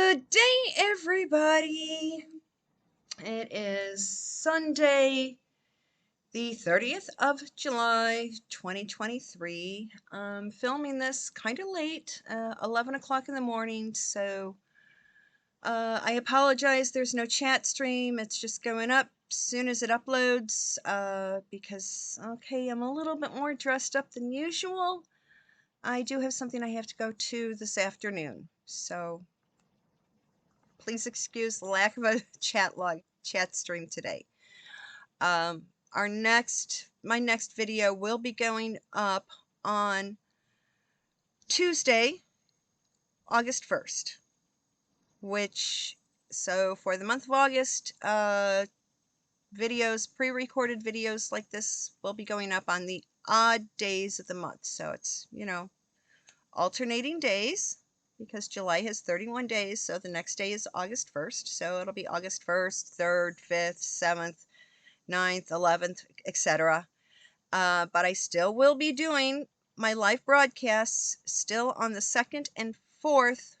Good day, everybody. It is Sunday, the 30th of July, 2023. I'm filming this kind of late, 11 o'clock in the morning, so I apologize there's no chat stream. It's just going up as soon as it uploads because, okay, I'm a little bit more dressed up than usual. I do have something I have to go to this afternoon, so please excuse the lack of a chat stream today. My next video will be going up on Tuesday, August 1st, so for the month of August, pre-recorded videos like this will be going up on the odd days of the month. So it's, alternating days, because July has 31 days, so the next day is August 1st. So it'll be August 1st, 3rd, 5th, 7th, 9th, 11th, etc. But I still will be doing my live broadcasts still on the 2nd and 4th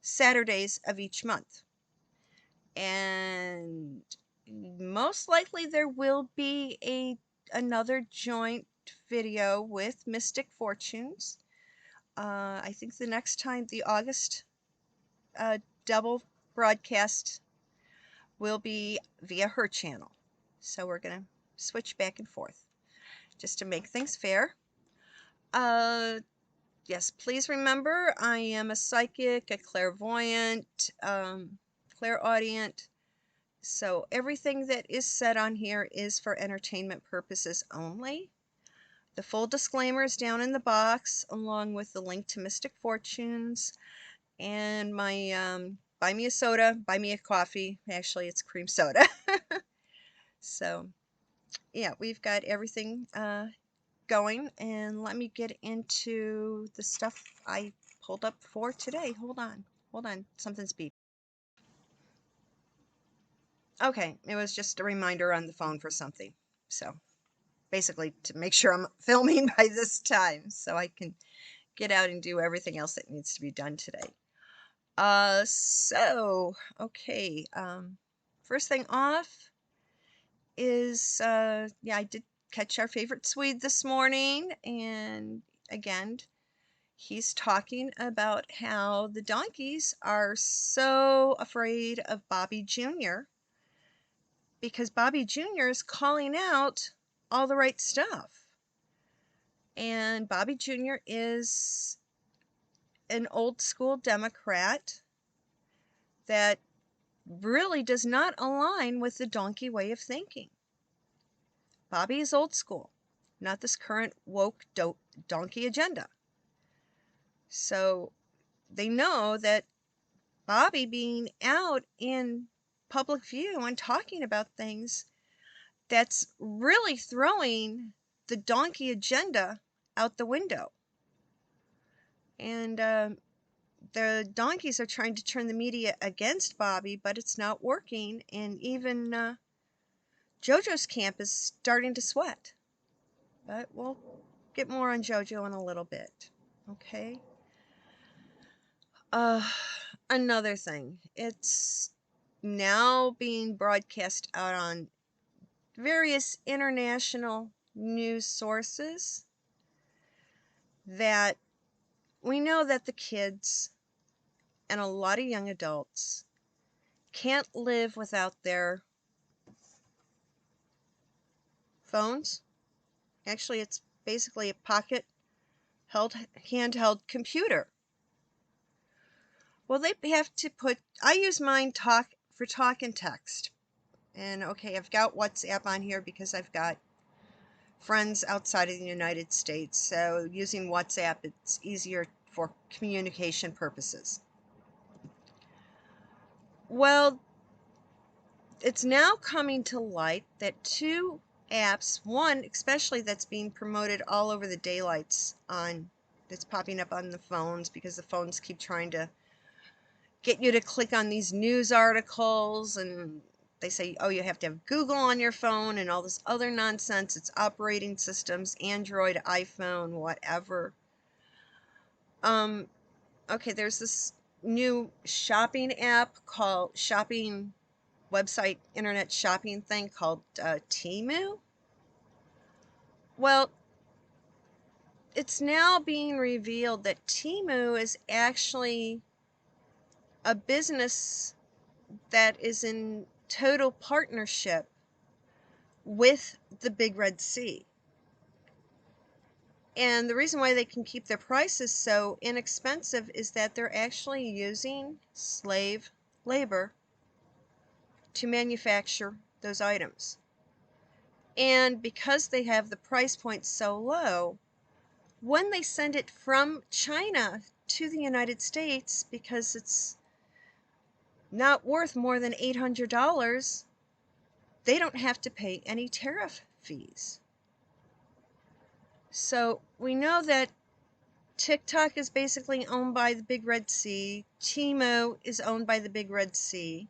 Saturdays of each month. And most likely there will be another joint video with Mystic Fortunes. I think the next time the August double broadcast will be via her channel. So we're going to switch back and forth just to make things fair. Yes, please remember I am a psychic, a clairvoyant, clairaudient. So everything that is said on here is for entertainment purposes only. The full disclaimer is down in the box, along with the link to Mystic Fortunes and my buy me a soda, buy me a coffee. Actually, it's cream soda. So, yeah, we've got everything going, and let me get into the stuff I pulled up for today. Hold on, something's beep. Okay, it was just a reminder on the phone for something. So, basically to make sure I'm filming by this time so I can get out and do everything else that needs to be done today. Okay, first thing off is, yeah, I did catch our favorite Swede this morning, and again, he's talking about how the donkeys are so afraid of Bobby Jr. because Bobby Jr. is calling out all the right stuff. And Bobby Jr. is an old school Democrat that really does not align with the donkey way of thinking. Bobby is old school, not this current woke donkey agenda. So they know that Bobby being out in public view and talking about things, that's really throwing the donkey agenda out the window. And the donkeys are trying to turn the media against Bobby, but it's not working. And even Jojo's camp is starting to sweat. But we'll get more on Jojo in a little bit. Okay. Another thing. It's now being broadcast out on various international news sources that we know that the kids and a lot of young adults can't live without their phones. Actually, it's basically a pocket handheld computer. Well, they have to I use mine for talk and text. And okay, I've got WhatsApp on here because I've got friends outside of the United States. So using WhatsApp, it's easier for communication purposes. Well, it's now coming to light that two apps, one especially that's being promoted all over the daylights that's popping up on the phones because the phones keep trying to get you to click on these news articles, and they say, oh, you have to have Google on your phone and all this other nonsense. It's operating systems, Android, iPhone, whatever. Okay, there's this new shopping app called shopping website internet shopping thing called Temu. Well, it's now being revealed that Temu is actually a business that is in total partnership with the Big Red Sea. And the reason why they can keep their prices so inexpensive is that they're actually using slave labor to manufacture those items. And because they have the price point so low, when they send it from China to the United States, because it's not worth more than $800, they don't have to pay any tariff fees. So we know that TikTok is basically owned by the Big Red Sea. Temu is owned by the Big Red Sea.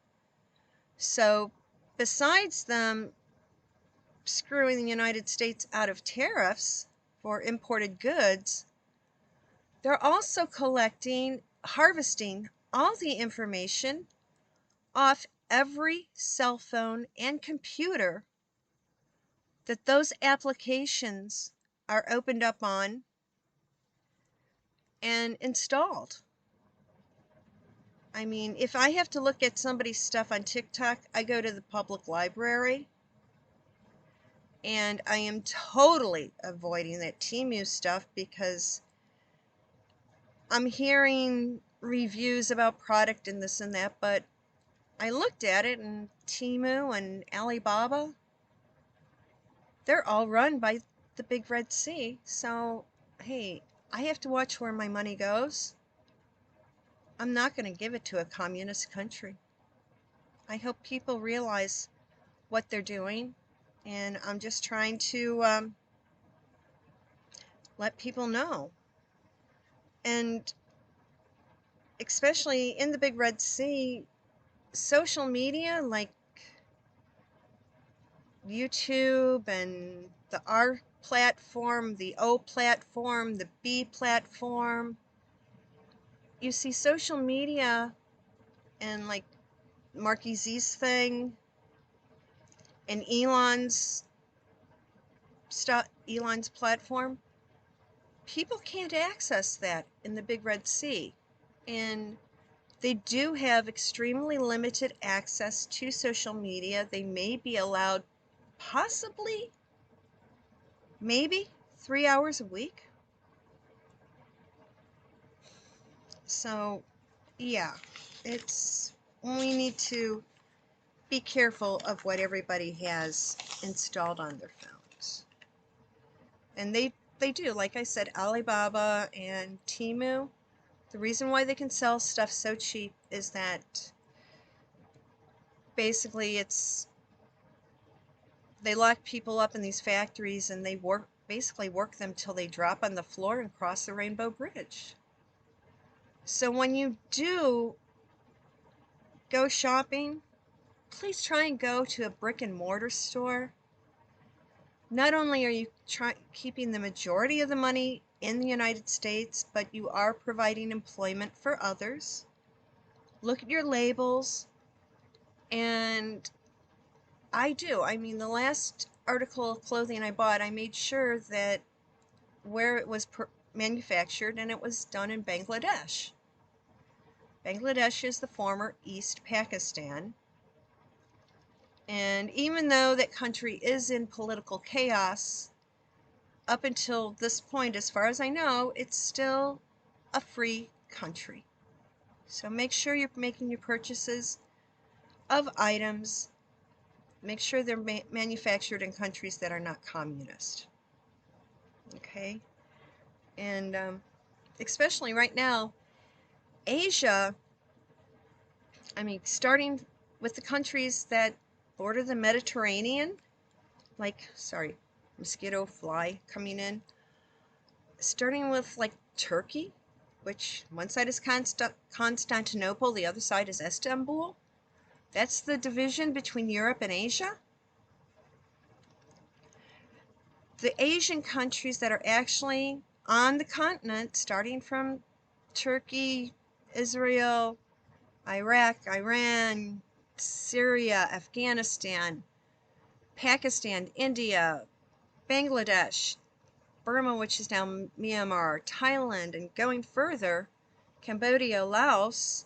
So besides them screwing the United States out of tariffs for imported goods, they're also harvesting all the information off every cell phone and computer that those applications are opened up on and installed. I mean, if I have to look at somebody's stuff on TikTok, I go to the public library, and I am totally avoiding that Temu stuff because I'm hearing reviews about product and this and that, but I looked at it, and Temu and Alibaba, they're all run by the Big Red Sea. So, hey, I have to watch where my money goes. I'm not going to give it to a communist country. I hope people realize what they're doing, and I'm just trying to let people know. And especially in the Big Red Sea, social media like YouTube and the R platform, the O platform, the B platform, you see social media and like Marky Z's thing and Elon's platform, people can't access that in the Big Red Sea. And they do have extremely limited access to social media. They may be allowed possibly, maybe 3 hours a week. So, yeah, we need to be careful of what everybody has installed on their phones. And they do, like I said, Alibaba and Temu, the reason why they can sell stuff so cheap is that basically they lock people up in these factories and they basically work them till they drop on the floor and cross the Rainbow Bridge. So when you do go shopping, please try and go to a brick and mortar store. Not only are you keeping the majority of the money in the United States, but you are providing employment for others. Look at your labels. And I mean, the last article of clothing I bought, I made sure that where it was manufactured, and it was done in Bangladesh. Bangladesh is the former East Pakistan. And even though that country is in political chaos, up until this point, as far as I know, it's still a free country. So make sure you're making your purchases of items. Make sure they're manufactured in countries that are not communist. Okay? And especially right now, Asia, I mean, starting with the countries that border the Mediterranean, like, sorry, mosquito fly coming in, starting with like Turkey, which one side is Constantinople, the other side is Istanbul. That's the division between Europe and Asia. The Asian countries that are actually on the continent, starting from Turkey, Israel, Iraq, Iran, Syria, Afghanistan, Pakistan, India, Bangladesh, Burma, which is now Myanmar, Thailand, and going further, Cambodia, Laos.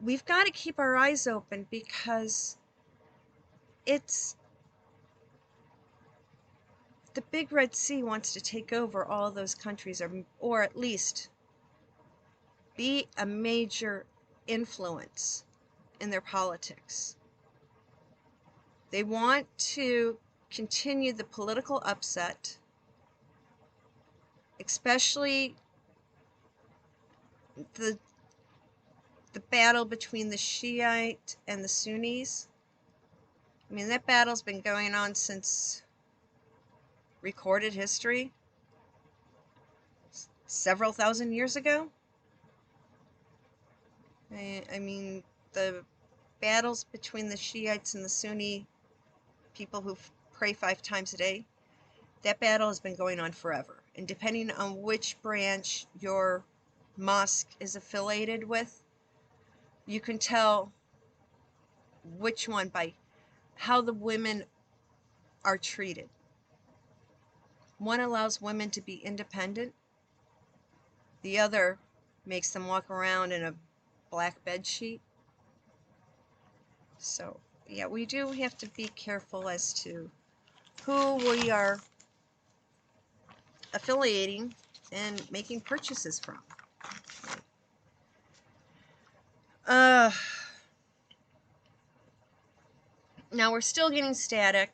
We've got to keep our eyes open because it's the Big Red Sea wants to take over all those countries, or at least be a major influence in their politics. They want to continue the political upset, especially the battle between the Shiite and the Sunnis. I mean, that battle's been going on since recorded history, several thousand years ago. I mean, the battles between the Shiites and the Sunni people who pray 5 times a day, that battle has been going on forever. And depending on which branch your mosque is affiliated with, you can tell which one by how the women are treated. One allows women to be independent. The other makes them walk around in a black bed sheet. So, yeah, we do have to be careful as to who we are affiliating and making purchases from. Now we're still getting static.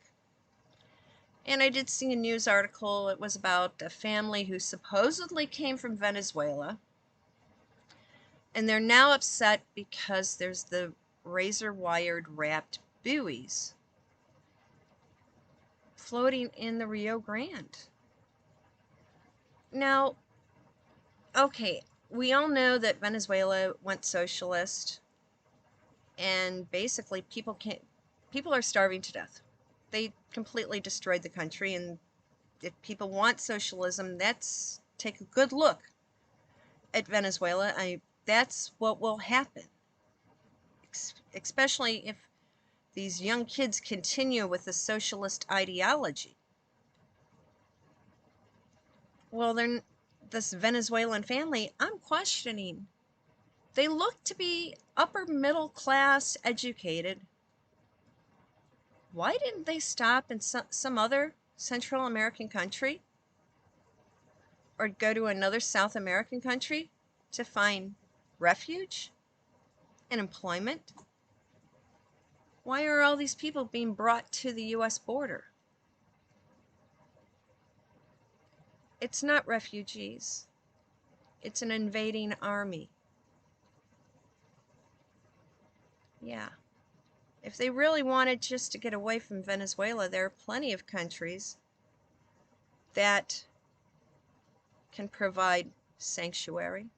And I did see a news article. It was about a family who supposedly came from Venezuela. And they're now upset because there's the razor-wired wrapped buoys floating in the Rio Grande. Now, okay, we all know that Venezuela went socialist, and basically people are starving to death. They completely destroyed the country, and if people want socialism, take a good look at Venezuela. That's what will happen, especially if these young kids continue with the socialist ideology. Well, this Venezuelan family, I'm questioning. They look to be upper middle class educated. Why didn't they stop in some other Central American country or go to another South American country to find refuge and employment? Why are all these people being brought to the U.S. border? It's not refugees. It's an invading army. Yeah. If they really wanted just to get away from Venezuela, there are plenty of countries that can provide sanctuary.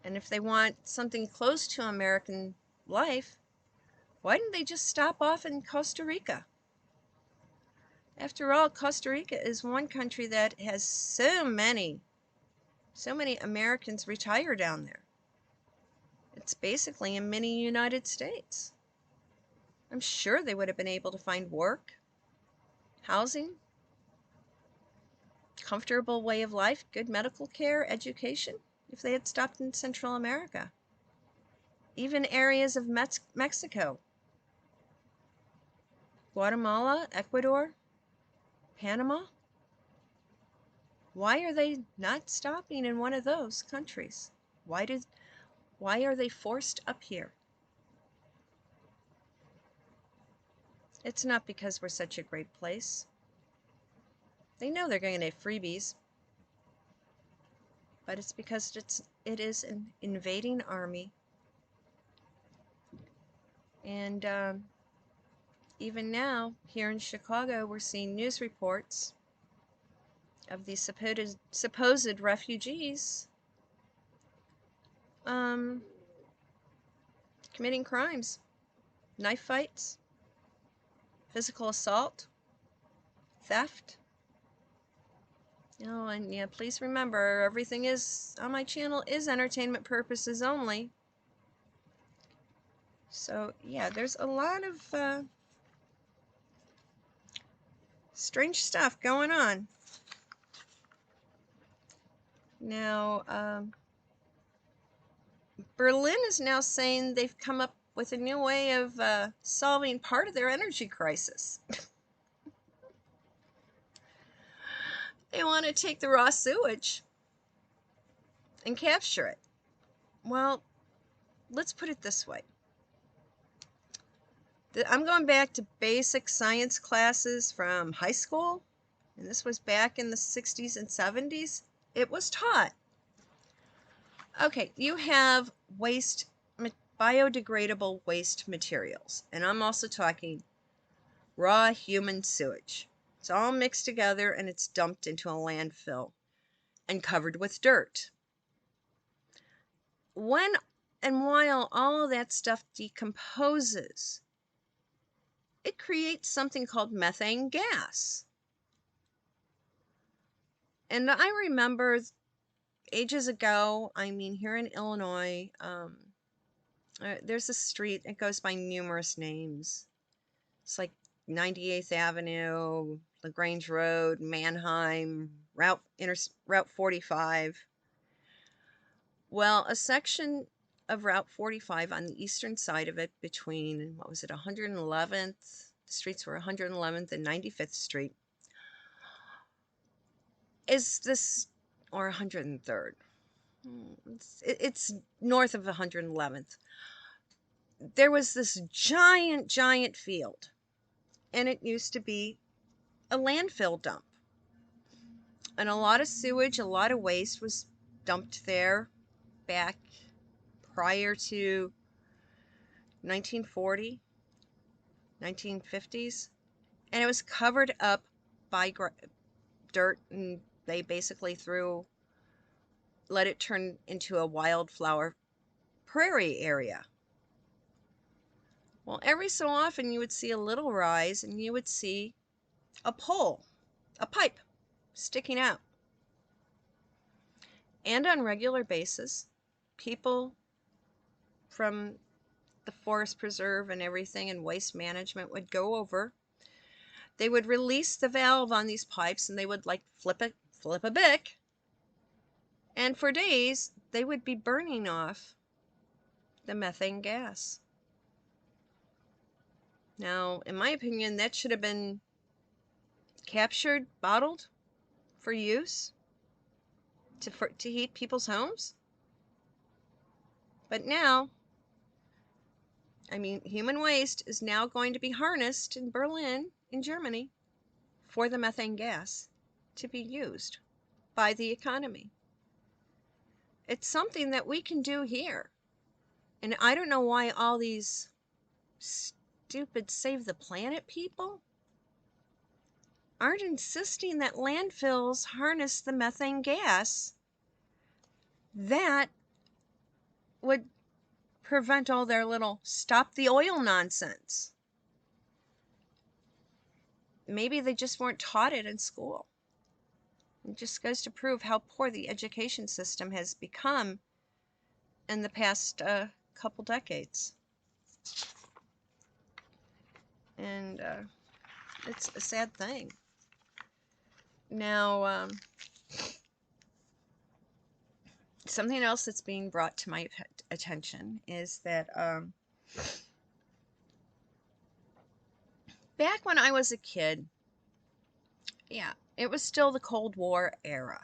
And if they want something close to American life, why didn't they just stop off in Costa Rica? After all, Costa Rica is one country that has so many Americans retire down there. It's basically a mini United States. I'm sure they would have been able to find work, housing, comfortable way of life, good medical care, education, if they had stopped in Central America. Even areas of Mexico, Guatemala, Ecuador, Panama. Why are they not stopping in one of those countries? Why are they forced up here? It's not because we're such a great place. They know they're going to get freebies. But it's because it is an invading army. And even now, here in Chicago, we're seeing news reports of these supposed refugees committing crimes, knife fights, physical assault, theft. Oh, and yeah, please remember, everything is on my channel is entertainment purposes only. So, yeah, there's a lot of strange stuff going on. Now, Berlin is now saying they've come up with a new way of solving part of their energy crisis. They want to take the raw sewage and capture it. Well, let's put it this way. I'm going back to basic science classes from high school, and this was back in the 60s and 70s. It was taught. Okay, you have waste, biodegradable waste materials, and I'm also talking raw human sewage. It's all mixed together and it's dumped into a landfill and covered with dirt. When and while all of that stuff decomposes, it creates something called methane gas. And I remember ages ago, I mean, here in Illinois, there's a street, it goes by numerous names. It's like 98th Avenue, LaGrange Road, Mannheim, Route 45. Well, a section of Route 45 on the eastern side of it between, what was it, 111th, the streets were 111th and 95th Street, is this, or 103rd. It's north of 111th. There was this giant field, and it used to be a landfill dump. And a lot of sewage, a lot of waste was dumped there back prior to 1940, 1950s. And it was covered up by dirt, and they basically let it turn into a wildflower prairie area. Well, every so often you would see a little rise and you would see a pole, a pipe sticking out. And on regular basis, people from the forest preserve and everything and waste management would go over. They would release the valve on these pipes and they would like flip a bick. And for days, they would be burning off the methane gas. Now, in my opinion, that should have been captured, bottled for use to heat people's homes. But now, I mean, human waste is now going to be harnessed in Berlin, in Germany, for the methane gas to be used by the economy. It's something that we can do here. And I don't know why all these stupid save the planet people aren't insisting that landfills harness the methane gas. That would prevent all their little stop the oil nonsense. Maybe they just weren't taught it in school. It just goes to prove how poor the education system has become in the past couple decades. And it's a sad thing. Now, something else that's being brought to my attention is that back when I was a kid, yeah, it was still the Cold War era.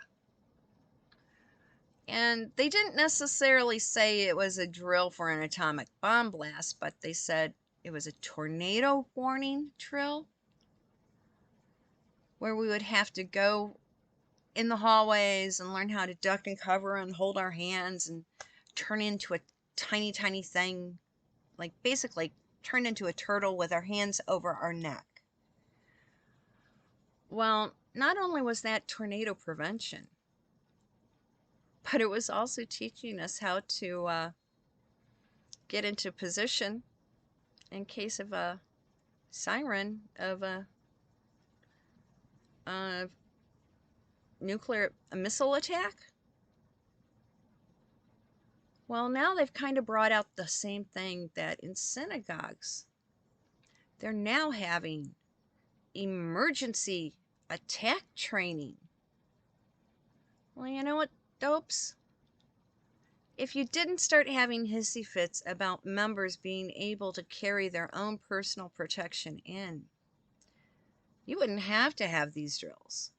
And they didn't necessarily say it was a drill for an atomic bomb blast, but they said it was a tornado warning drill, where we would have to go in the hallways and learn how to duck and cover and hold our hands and turn into a tiny thing, like basically turn into a turtle with our hands over our neck. Well, not only was that tornado prevention, but it was also teaching us how to get into position in case of a siren of a nuclear missile attack? Well, now they've kind of brought out the same thing that in synagogues, they're now having emergency attack training. Well, you know what, dopes? If you didn't start having hissy fits about members being able to carry their own personal protection in, you wouldn't have to have these drills.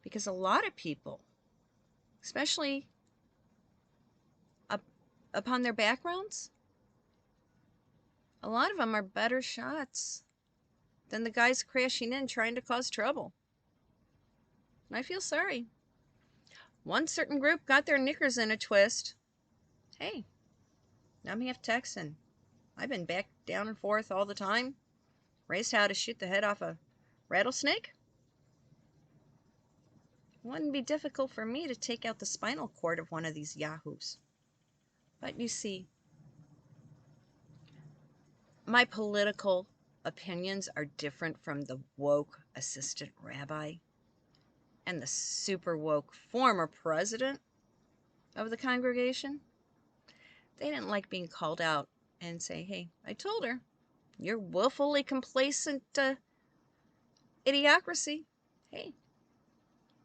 Because a lot of people, especially upon their backgrounds, a lot of them are better shots than the guys crashing in trying to cause trouble. And I feel sorry. One certain group got their knickers in a twist. Hey, I'm half Texan. I've been back down and forth all the time. Raised how to shoot the head off a rattlesnake. It wouldn't be difficult for me to take out the spinal cord of one of these yahoos. But you see, my political opinions are different from the woke assistant rabbi and the super woke former president of the congregation. They didn't like being called out and say, hey, I told her, you're willfully complacent idiocracy. Hey,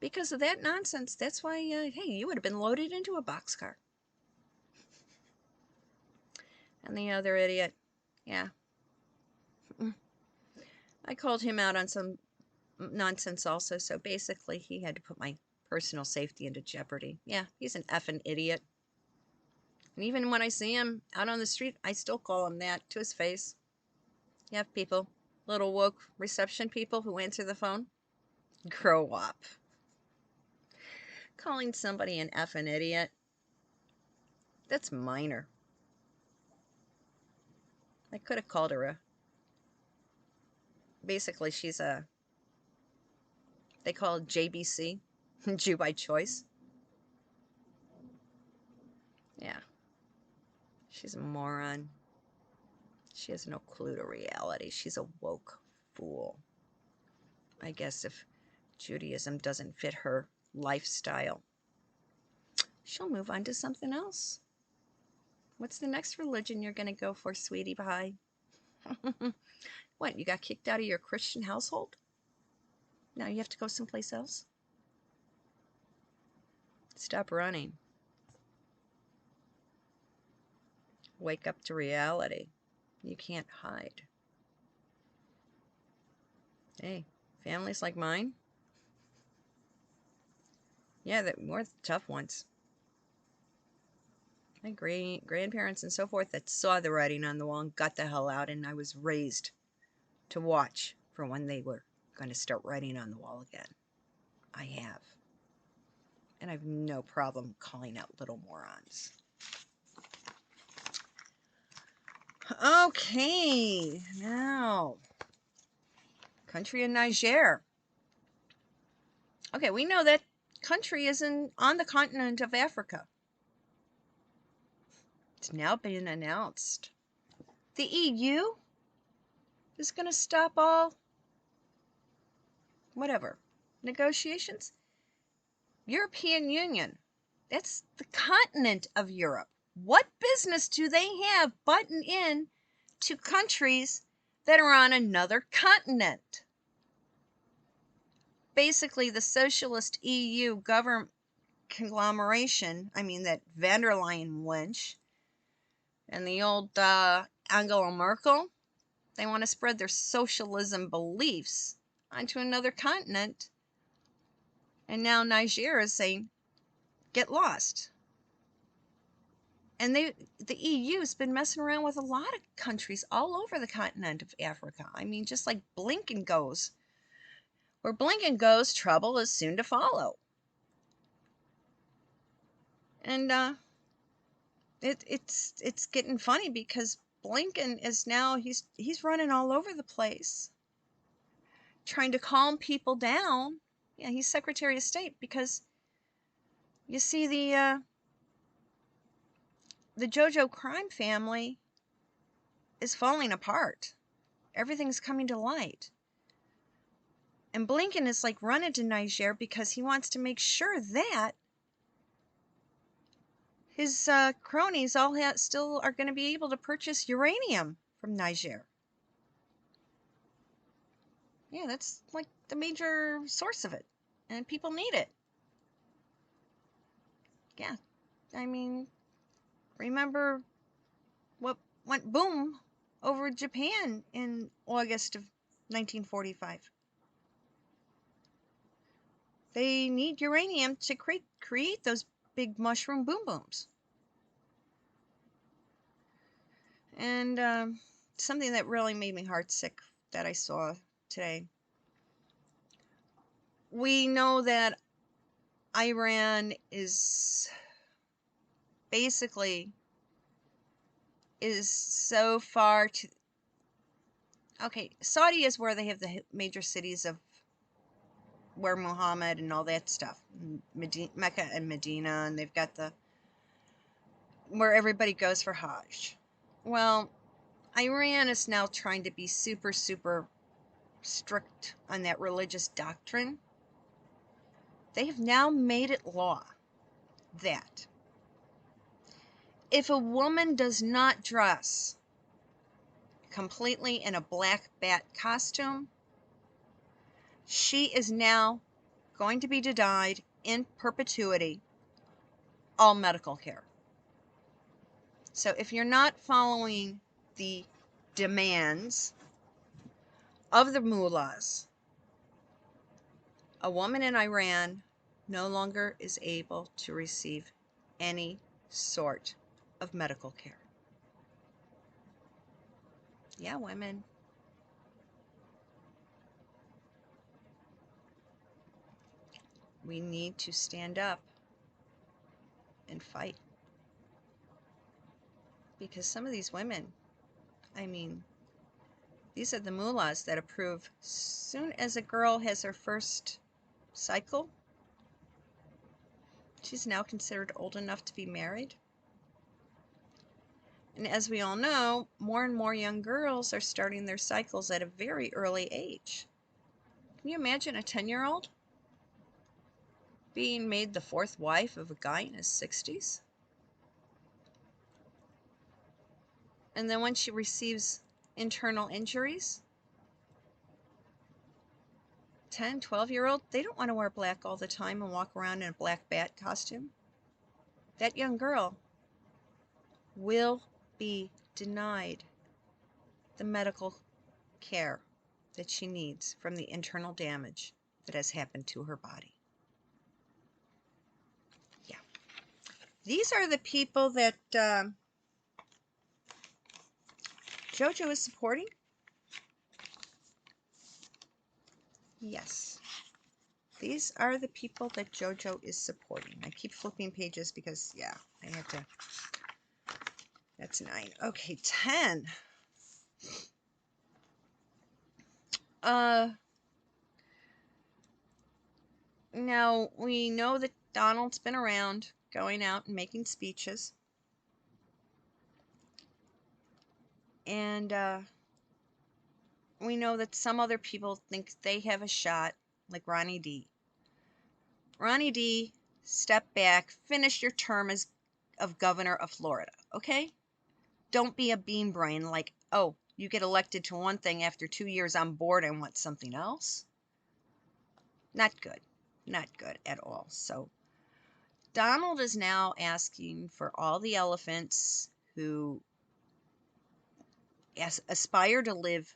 because of that nonsense, that's why, hey, you would have been loaded into a boxcar. And the other idiot, yeah. I called him out on some nonsense also, so basically he had to put my personal safety into jeopardy. Yeah, he's an effing idiot. And even when I see him out on the street, I still call him that to his face. You have people, little woke reception people who answer the phone. Grow up. Calling somebody an effing idiot, that's minor. I could have called her basically she's they call it JBC, Jew by choice. Yeah. She's a moron. She has no clue to reality. She's a woke fool. I guess if Judaism doesn't fit her lifestyle, she'll move on to something else. What's the next religion you're going to go for, sweetie pie? What, you got kicked out of your Christian household? Now you have to go someplace else? Stop running. Wake up to reality. You can't hide. Hey, families like mine, yeah, we're the tough ones. My grandparents and so forth that saw the writing on the wall and got the hell out, and I was raised to watch for when they were going to start writing on the wall again. I have. And I have no problem calling out little morons. Okay, now, country in Niger. Okay, we know that country is on the continent of Africa. It's now been announced. The EU is going to stop all, negotiations. European Union, that's the continent of Europe. What business do they have butting in to countries that are on another continent? Basically, the socialist EU government conglomeration, that van der Leyen wench, and the old Angela Merkel, they want to spread their socialism beliefs onto another continent. And now Niger is saying, get lost. And the EU's been messing around with a lot of countries all over the continent of Africa. Just like Blinken goes. Where Blinken goes, trouble is soon to follow. And it's getting funny because Blinken is now, he's running all over the place, trying to calm people down. Yeah, he's Secretary of State because you see the Jojo crime family is falling apart. Everything's coming to light. And Blinken is like running to Niger because he wants to make sure that his cronies all still are going to be able to purchase uranium from Niger. Yeah, that's like the major source of it. And people need it. Yeah. I mean, remember what went boom over Japan in August of 1945? They need uranium to create those big mushroom boom booms. And something that really made me heartsick that I saw today. We know that Iran is basically so far to... Okay, Saudi is where they have the major cities of where Muhammad and all that stuff, Mecca and Medina, and they've got the where everybody goes for Hajj. Well, Iran is now trying to be super, super strict on that religious doctrine. They have now made it law that if a woman does not dress completely in a black bat costume, she is now going to be denied in perpetuity all medical care. So if you're not following the demands of the mullahs, a woman in Iran no longer is able to receive any sort of medical care. Yeah, women. We need to stand up and fight. Because some of these women, I mean, these are the mullahs that approve soon as a girl has her first cycle, she's now considered old enough to be married. And as we all know, more and more young girls are starting their cycles at a very early age. Can you imagine a 10-year-old being made the fourth wife of a guy in his 60s? And then when she receives internal injuries, 10, 12-year-old, they don't want to wear black all the time and walk around in a black bat costume. That young girl will be denied the medical care that she needs from the internal damage that has happened to her body. Yeah. These are the people that Jojo is supporting. Yes. These are the people that Jojo is supporting. I keep flipping pages because, yeah, I have to. That's 9. Okay, 10. Now, we know that Donald's been around going out and making speeches. And we know that some other people think they have a shot, like Ronnie D. Ronnie D, step back, finish your term as of governor of Florida, okay? Don't be a bean brain like, oh, you get elected to one thing after 2 years on board and want something else. Not good. Not good at all. So Donald is now asking for all the elephants who aspire to live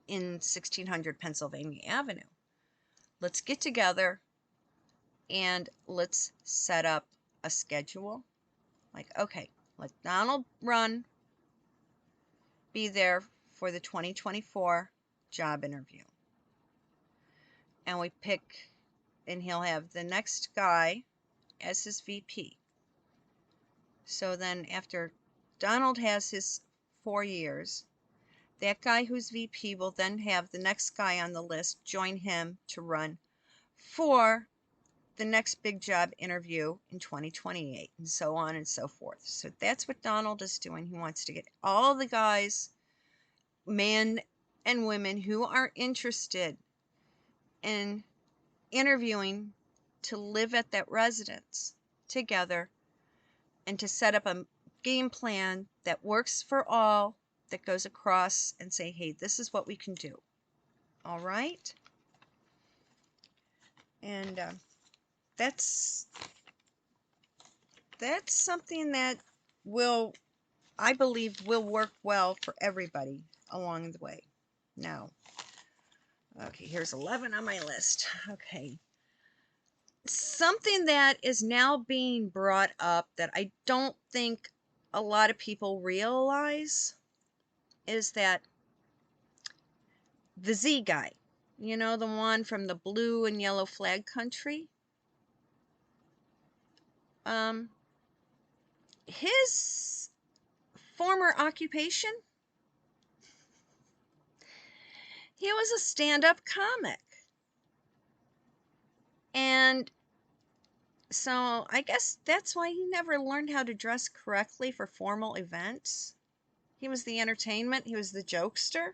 in 1600 Pennsylvania Avenue. Let's get together and let's set up a schedule. Like, okay, let Donald run, be there for the 2024 job interview. And we pick, and he'll have the next guy as his VP. So then after Donald has his 4 years, that guy who's VP will then have the next guy on the list join him to run for the next big job interview in 2028, and so on and so forth. So that's what Donald is doing. He wants to get all the guys, men and women who are interested and interviewing to live at that residence together and to set up a game plan that works for all, that goes across and say, hey, this is what we can do. All right? And that's something that will, I believe, will work well for everybody along the way. Now, okay, here's 11 on my list. Okay. Something that is now being brought up that I don't think a lot of people realize is that the Z guy, you know, the one from the blue and yellow flag country, his former occupation, he was a stand-up comic. And so I guess that's why he never learned how to dress correctly for formal events. He was the entertainment, he was the jokester.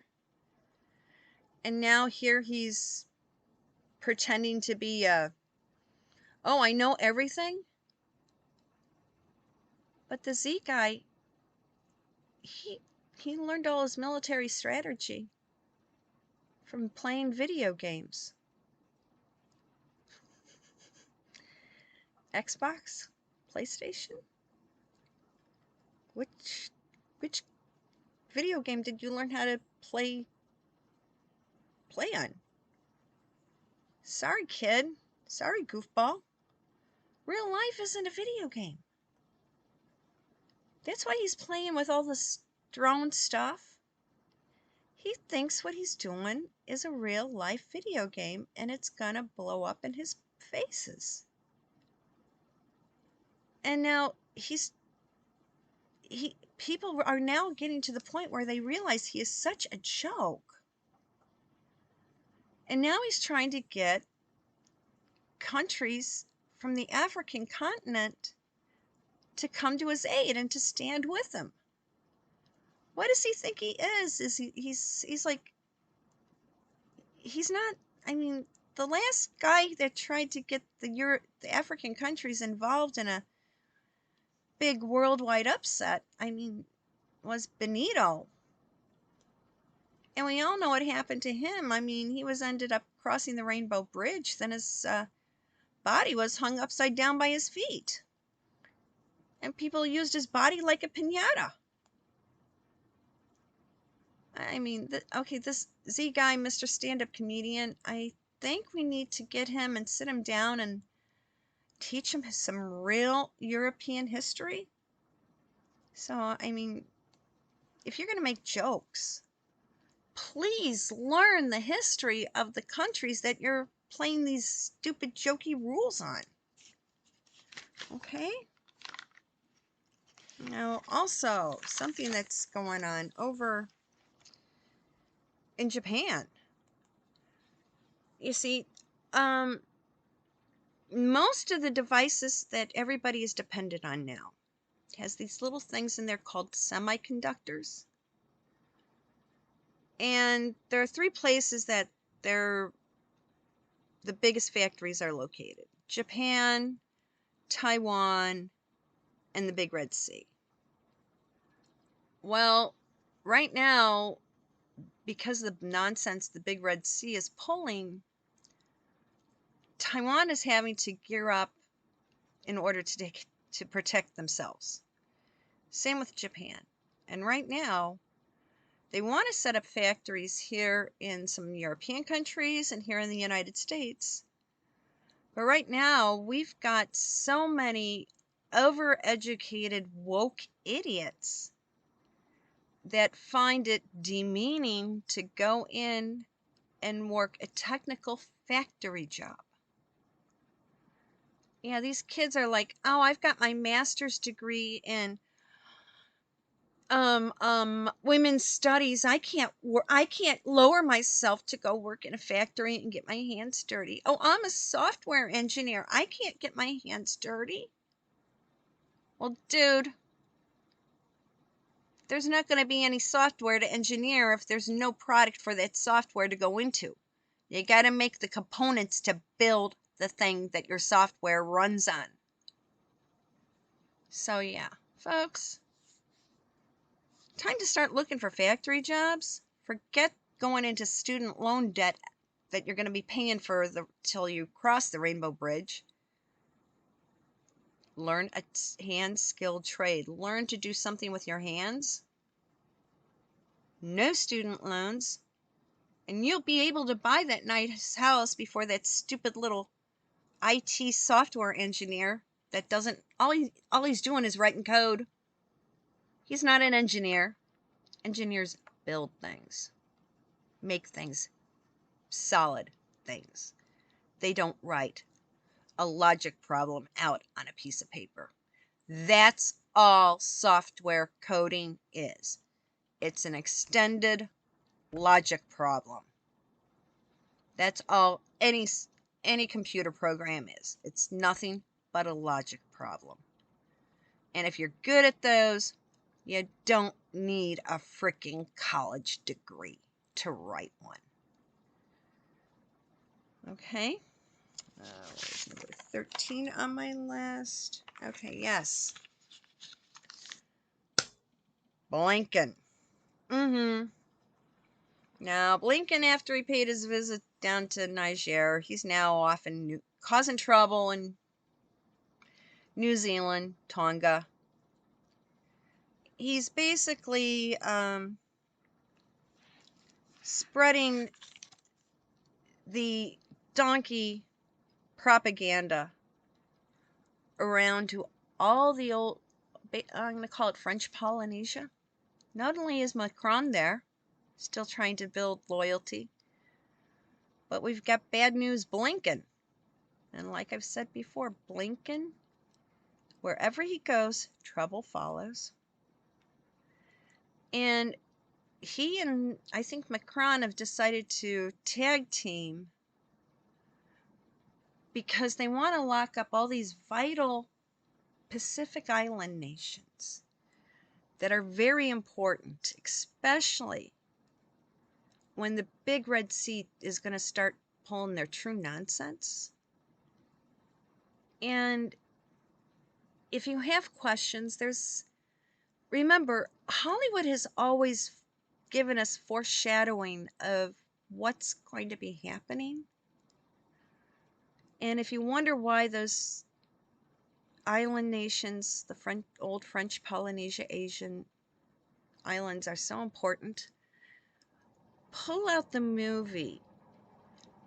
And now here he's pretending to be oh, I know everything. But the Z guy, he learned all his military strategy from playing video games. Xbox? PlayStation? Which video game did you learn how to play on? Sorry, kid. Sorry, goofball. Real life isn't a video game. That's why he's playing with all this drone stuff. He thinks what he's doing is a real life video game and it's gonna blow up in his faces. And now people are now getting to the point where they realize he is such a joke. And now he's trying to get countries from the African continent to come to his aid and to stand with him. What does he think he is? He's like, he's not, I mean, the last guy that tried to get the African countries involved in a big worldwide upset, I mean, was Benito. And we all know what happened to him. I mean, he ended up crossing the Rainbow Bridge, then his body was hung upside down by his feet. And people used his body like a piñata. I mean, okay, this Z guy, Mr. Stand-Up Comedian, I think we need to get him and sit him down and teach him some real European history. So, I mean, if you're going to make jokes, please learn the history of the countries that you're playing these stupid jokey rules on. Okay? Now, also, something that's going on over in Japan. You see, most of the devices that everybody is dependent on now has these little things in there called semiconductors. And there are 3 places that the biggest factories are located: Japan, Taiwan, and the Big Red Sea. Well, right now, because of the nonsense the Big Red Sea is pulling, Taiwan is having to gear up in order to protect themselves. Same with Japan. And right now, they want to set up factories here in some European countries and here in the United States. But right now, we've got so many overeducated, woke idiots that find it demeaning to go in and work a technical factory job. Yeah, these kids are like, oh, I've got my master's degree in women's studies. I can't lower myself to go work in a factory and get my hands dirty. Oh, I'm a software engineer. I can't get my hands dirty. Well, dude, there's not going to be any software to engineer if there's no product for that software to go into. You got to make the components to build the thing that your software runs on. So yeah, folks, time to start looking for factory jobs. Forget going into student loan debt that you're going to be paying for till you cross the Rainbow Bridge. Learn a hand-skilled trade. Learn to do something with your hands. No student loans. And you'll be able to buy that nice house before that stupid little IT software engineer that doesn't, all he's doing is writing code. He's not an engineer. Engineers build things, make things, solid things. They don't write a logic problem out on a piece of paper. That's all software coding is. It's an extended logic problem. That's all any computer program is. It's nothing but a logic problem. And if you're good at those, you don't need a freaking college degree to write one. Okay. Where's number 13 on my list? Okay, yes. Blinken. Now, Blinken, after he paid his visit down to Niger, he's now off in causing trouble in New Zealand, Tonga. He's basically spreading the donkey propaganda around to all the old, I'm going to call it French Polynesia. Not only is Macron there, still trying to build loyalty, but we've got bad news Blinken. And like I've said before, Blinken, wherever he goes, trouble follows. And he and I think Macron have decided to tag team because they want to lock up all these vital Pacific Island nations that are very important, especially when the big red sea is going to start pulling their true nonsense. And if you have questions, remember, Hollywood has always given us foreshadowing of what's going to be happening. And if you wonder why those island nations, the old French Polynesia Asian islands, are so important, pull out the movie.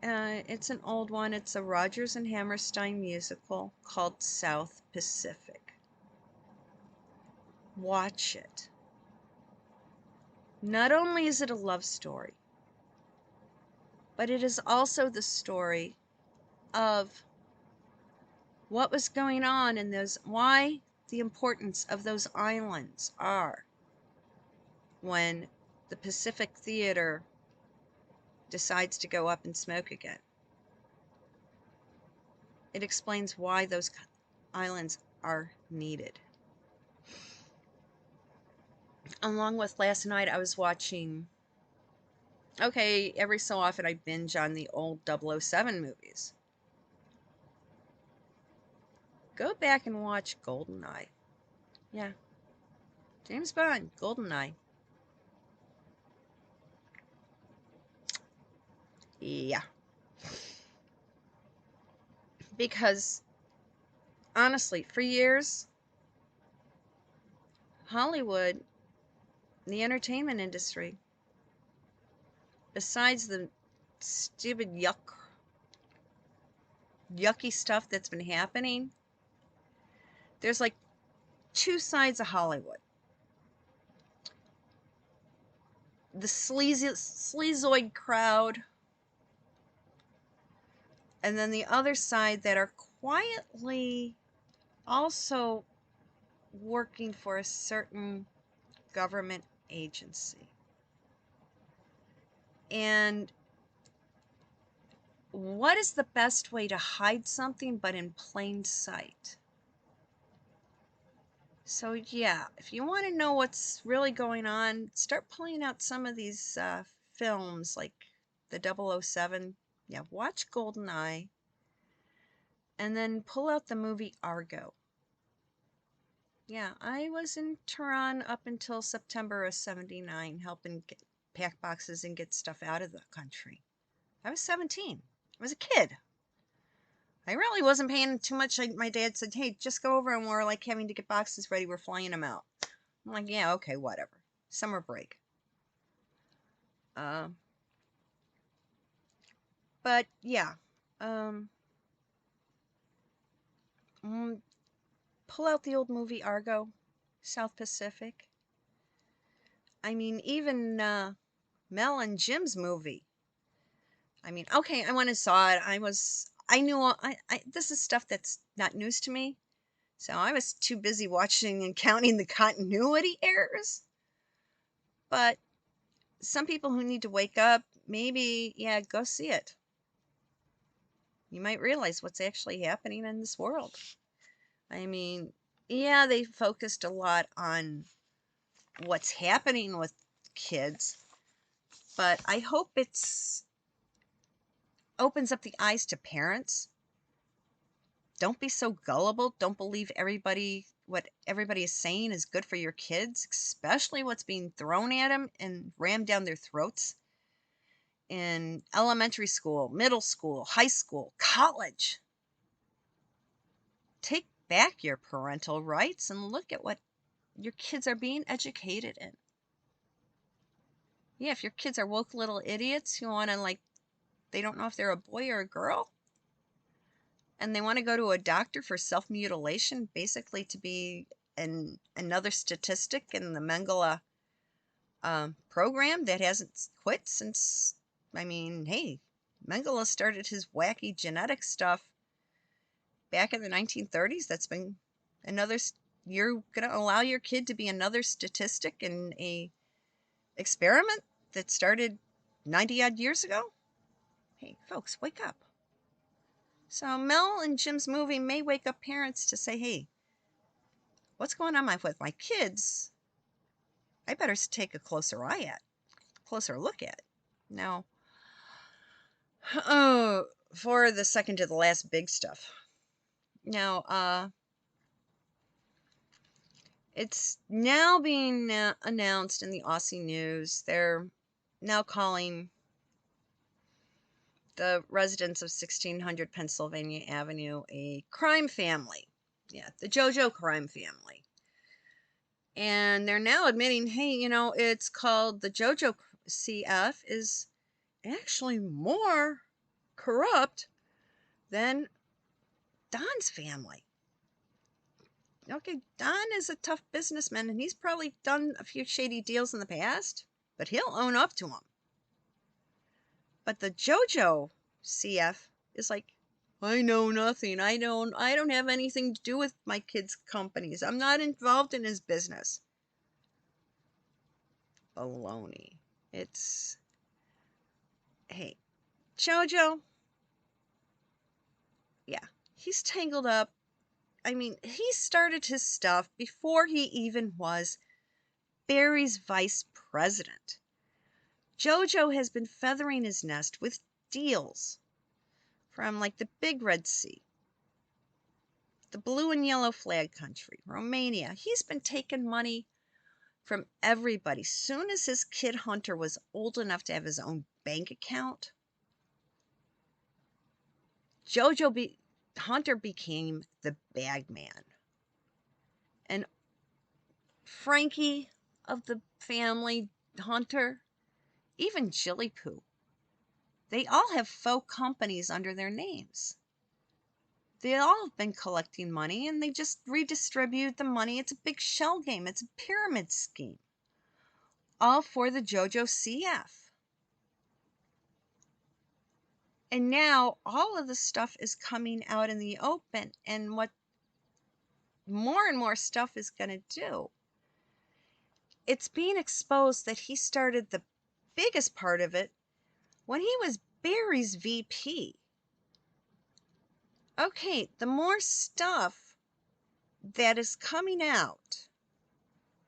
It's an old one. It's a Rodgers and Hammerstein musical called South Pacific. Watch it. Not only is it a love story, but it is also the story of what was going on in those, why the importance of those islands are when the Pacific Theater decides to go up in smoke again. It explains why those islands are needed. Along with last night, I was watching, okay, every so often I binge on the old 007 movies. Go back and watch Goldeneye. Yeah. James Bond, Goldeneye. Yeah. Because, honestly, for years, Hollywood, the entertainment industry, besides the stupid yucky stuff that's been happening, there's like two sides of Hollywood. The sleazoid crowd, and then the other side that are quietly also working for a certain government agency. And what is the best way to hide something but in plain sight? So yeah, if you want to know what's really going on, start pulling out some of these films like the 007 Yeah, watch Goldeneye. And then pull out the movie Argo. Yeah, I was in Tehran up until September of '79, helping pack boxes and get stuff out of the country. I was 17. I was a kid. I really wasn't paying too much. My dad said, hey, just go over, and we're like having to get boxes ready. We're flying them out. I'm like, yeah, okay, whatever. Summer break. But yeah, um, pull out the old movie Argo, South Pacific. I mean, even Mel and Jim's movie. I mean, okay, I went and saw it. I knew, this is stuff that's not news to me. So I was too busy watching and counting the continuity errors. But some people who need to wake up, maybe, yeah, go see it. You might realize what's actually happening in this world. I mean, yeah, they focused a lot on what's happening with kids, but I hope it's opens up the eyes to parents. Don't be so gullible. Don't believe what everybody is saying is good for your kids, especially what's being thrown at them and rammed down their throats in elementary school, middle school, high school, college. Take back your parental rights and look at what your kids are being educated in. Yeah, if your kids are woke little idiots who want to, they don't know if they're a boy or a girl, and they want to go to a doctor for self-mutilation, basically to be another statistic in the Mengele program that hasn't quit since, I mean, hey, Mengele started his wacky genetic stuff back in the 1930s. That's been you're going to allow your kid to be another statistic in a experiment that started 90 odd years ago? Hey, folks, wake up. So Mel and Jim's movie may wake up parents to say, hey, what's going on with my kids? I better take a closer look at. Now, for the second to the last big stuff. Now, it's now being announced in the Aussie news. They're now calling the residents of 1600 Pennsylvania Avenue a crime family. Yeah, the Jojo crime family. And they're now admitting, hey, it's called the Jojo CF is actually more corrupt than Don's family. Okay, Don is a tough businessman, and he's probably done a few shady deals in the past, but he'll own up to them. But the Jojo CF is like, I know nothing. I don't have anything to do with my kids' companies. I'm not involved in his business. Baloney. It's, hey, Jojo, yeah, he's tangled up. I mean, he started his stuff before he even was Barry's vice president. Jojo has been feathering his nest with deals from the Big Red Sea, the blue and yellow flag country, Romania. He's been taking money from everybody. Soon as his kid Hunter was old enough to have his own bank account, Hunter became the bag man. And Frankie of the family, Hunter, even Jilly Poo, they all have faux companies under their names. They all have been collecting money, and they just redistribute the money. It's a big shell game. It's a pyramid scheme. All for the Jojo CF. And now all of the stuff is coming out in the open. And what more and more stuff is going to do, it's being exposed that he started the biggest part of it when he was Barry's VP. Okay, the more stuff that is coming out,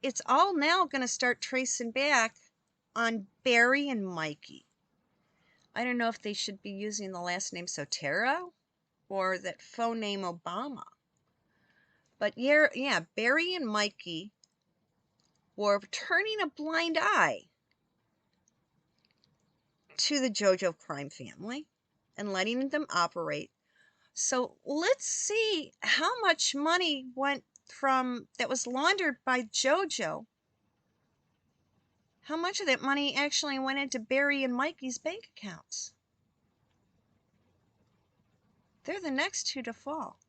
it's all now going to start tracing back on Barry and Mikey. I don't know if they should be using the last name Sotero or that phone name Obama. But yeah, Barry and Mikey were turning a blind eye to the Jojo crime family and letting them operate. So let's see how much money went from that was laundered by Jojo. How much of that money actually went into Barry and Mikey's bank accounts? They're the next two to fall.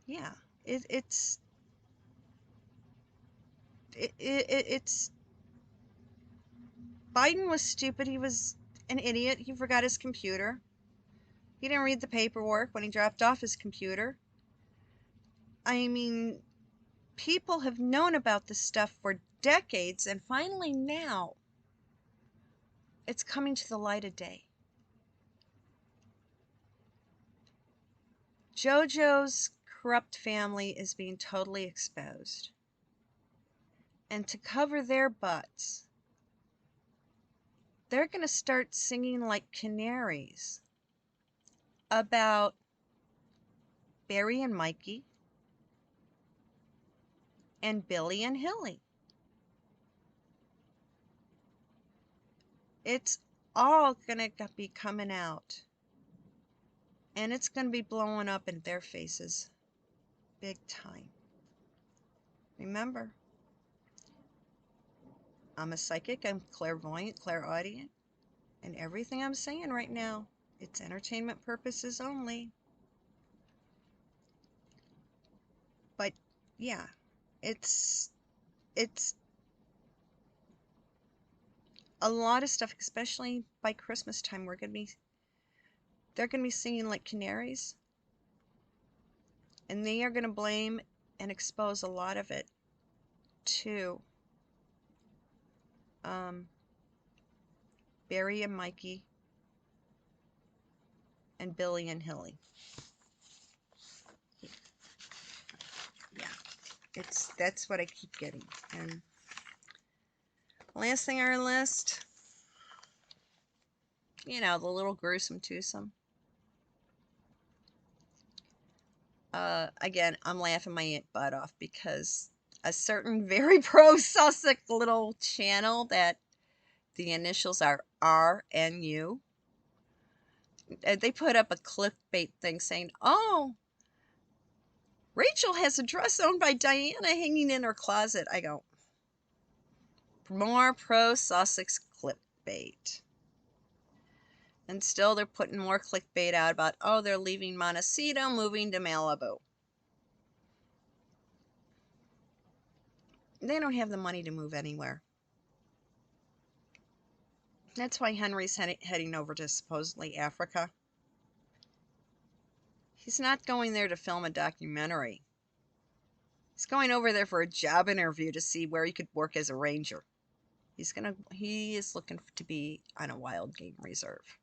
Yeah, it's Biden was stupid. He was an idiot. He forgot his computer. He didn't read the paperwork when he dropped off his computer. I mean, people have known about this stuff for decades, and finally now it's coming to the light of day. Jojo's corrupt family is being totally exposed. And to cover their butts, they're going to start singing like canaries about Barry and Mikey and Billy and Hilly. It's all going to be coming out. And it's going to be blowing up in their faces big time. Remember, I'm a psychic, I'm clairvoyant, clairaudient, and everything I'm saying right now, it's entertainment purposes only. But yeah, it's a lot of stuff, especially by Christmas time. They're gonna be singing like canaries, and they are gonna blame and expose a lot of it to Barry and Mikey and Billy and Hilly. Yeah, that's what I keep getting. And last thing on our list, the little gruesome twosome. Again, I'm laughing my butt off because a certain very pro-Sussex little channel that the initials are R and U, they put up a clickbait thing saying, "Oh, Rachel has a dress owned by Diana hanging in her closet." I go, more pro-Sussex clickbait. And still they're putting more clickbait out about, oh, they're leaving Montecito, moving to Malibu. They don't have the money to move anywhere. That's why Henry's heading over to supposedly Africa. He's not going there to film a documentary. He's going over there for a job interview to see where he could work as a ranger. He is looking to be on a wild game reserve.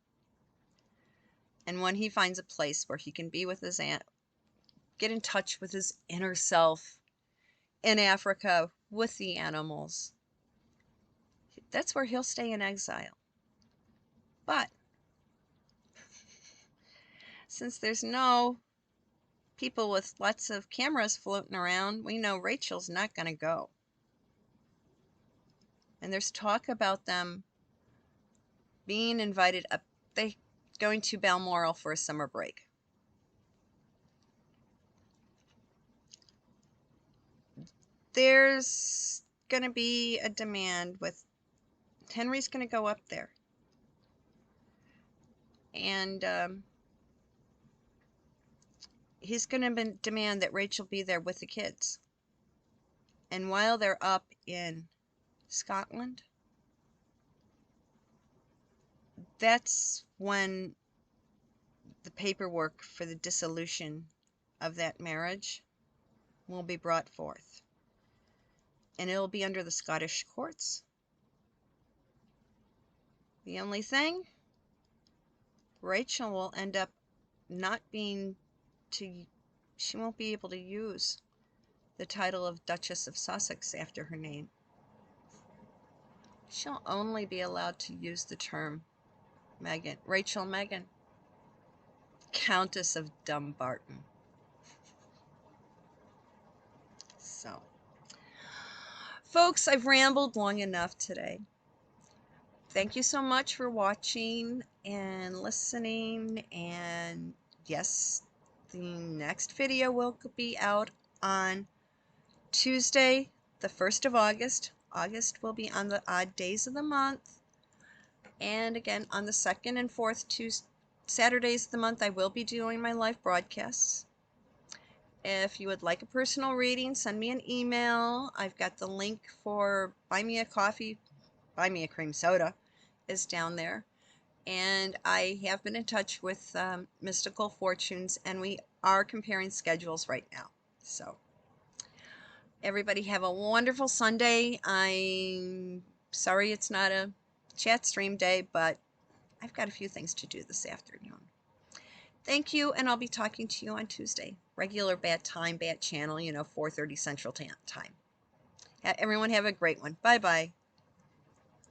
And when he finds a place where he can be with his aunt, get in touch with his inner self in Africa with the animals, that's where he'll stay in exile. But since there's no people with lots of cameras floating around, we know Rachel's not going to go. And there's talk about them being invited up. They going to Balmoral for a summer break. There's going to be a demand with Henry's going to go up there. And he's going to demand that Rachel be there with the kids. And while they're up in Scotland, that's when the paperwork for the dissolution of that marriage will be brought forth. And it'll be under the Scottish courts. The only thing, Rachel will end up she won't be able to use the title of Duchess of Sussex after her name. She'll only be allowed to use the term Megan. Rachel Megan, Countess of Dumbarton. So, folks, I've rambled long enough today. Thank you so much for watching and listening. And yes, the next video will be out on Tuesday, the 1st of August. August will be on the odd days of the month. And again, on the 2nd and 4th Saturdays of the month, I will be doing my live broadcasts. If you would like a personal reading, send me an email. I've got the link for Buy Me a Coffee, Buy Me a Cream Soda is down there. And I have been in touch with Mystical Fortunes, and we are comparing schedules right now. So, everybody have a wonderful Sunday. I'm sorry it's not a chat stream day, but I've got a few things to do this afternoon. Thank you, and I'll be talking to you on Tuesday. Regular bat time, bat channel, 4:30 Central Time. Everyone have a great one. Bye-bye.